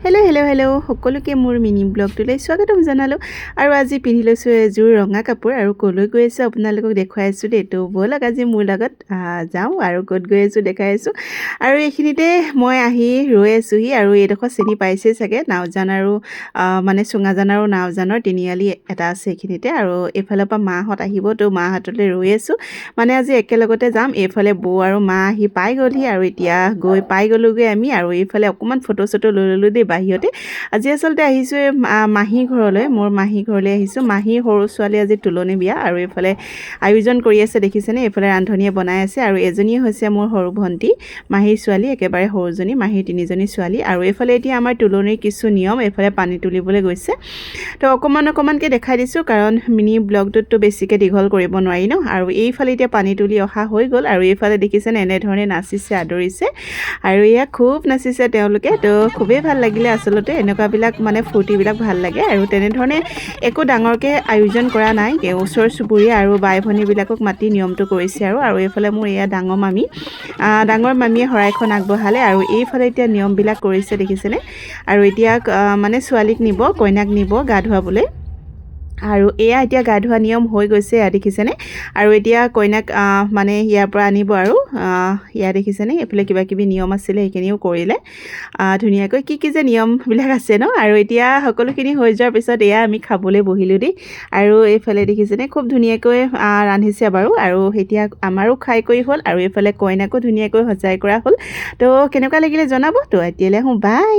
Hello' সকলোকে মোৰ mini ব্লগটোলৈ স্বাগতম জনালোঁ। আৰু আজি পিন্ধি লৈছোঁ এযোৰ ৰঙা কাপোৰ আৰু ক'লৈ গৈ আছোঁ আপোনালোকক দেখুৱাই আছোঁ দেই। তো ব'লক আজি মোৰ লগত যাওঁ আৰু ক'ত গৈ আছোঁ দেখাই আছোঁ। আৰু এইখিনিতে মই আহি ৰৈ আছোঁহি আৰু এইডোখৰ চিনি পাইছেই চাগে, নাওজান আৰু মানে চুঙাজান আৰু নাওজানৰ তিনিআলি এটা আছে এইখিনিতে। আৰু এইফালৰ পৰা মাহঁত আহিব, তো মাহঁতলৈ ৰৈ আছোঁ। মানে আজি একেলগতে যাম। এইফালে বৌ আৰু মা আহি পাই গ'লহি আৰু এতিয়া গৈ পাই গ'লোগৈ আমি। আৰু এইফালে অকণমান ফটো চটো লৈ ল'লোঁ দেই বাহিৰতে। আজি আচলতে আহিছোঁ মাহীৰ ঘৰলৈ, মোৰ মাহীৰ ঘৰলৈ আহিছোঁ। মাহীৰ সৰু ছোৱালী আজি তুলনি বিয়া আৰু এইফালে আয়োজন কৰি আছে দেখিছেনে, এইফালে ৰান্ধনীয়ে বনাই আছে। আৰু এজনীয়ে হৈছে মোৰ সৰু ভণ্টি, মাহীৰ ছোৱালী, একেবাৰে সৰুজনী, মাহীৰ তিনিজনী ছোৱালী। আৰু এইফালে এতিয়া আমাৰ তুলনিৰ কিছু নিয়ম, এইফালে পানী তুলিবলৈ গৈছে। তো অকণমানকৈ দেখাই দিছোঁ, কাৰণ মিনি ব্লগটোততো বেছিকৈ দীঘল কৰিব নোৱাৰি ন। আৰু এইফালে এতিয়া পানী তুলি অহা হৈ গ'ল আৰু এইফালে দেখিছেনে এনেধৰণে নাচিছে, আদৰিছে। আৰু এয়া খুব নাচিছে তেওঁলোকে। তো খুবেই ভাল লাগিলে আচলতে, এনেকুৱাবিলাক মানে ফূৰ্তিবিলাক ভাল লাগে। আৰু তেনেধৰণে একো ডাঙৰকৈ আয়োজন কৰা নাই, ওচৰ চুবুৰীয়া আৰু বাই ভনীবিলাকক মাতি নিয়মটো কৰিছে। আৰু এইফালে মোৰ এয়া ডাঙৰ মামীয়ে শৰাইখন আগবঢ়ালে। আৰু এইফালে এতিয়া নিয়মবিলাক কৰিছে দেখিছেনে। আৰু এতিয়া মানে ছোৱালীক নিব, কইনাক নিব গা ধুৱাবলৈ। আৰু এয়া এতিয়া গা ধোৱা নিয়ম হৈ গৈছে, এয়া দেখিছেনে। আৰু এতিয়া কইনাক মানে ইয়াৰ পৰা আনিব। আৰু এয়া দেখিছেনে, এইফালে কিবা কিবি নিয়ম আছিলে সেইখিনিও কৰিলে ধুনীয়াকৈ। কি যে নিয়মবিলাক আছে ন। আৰু এতিয়া সকলোখিনি হৈ যোৱাৰ পিছত এয়া আমি খাবলৈ বহিলোঁ দেই। আৰু এইফালে দেখিছেনে খুব ধুনীয়াকৈ ৰান্ধিছে বাৰু। আৰু এতিয়া আমাৰো খাই কৰি হ'ল আৰু এইফালে কইনাকো ধুনীয়াকৈ সজাই কৰা হ'ল। তো কেনেকুৱা লাগিলে জনাব। তো এতিয়ালৈ আহোঁ, বাই।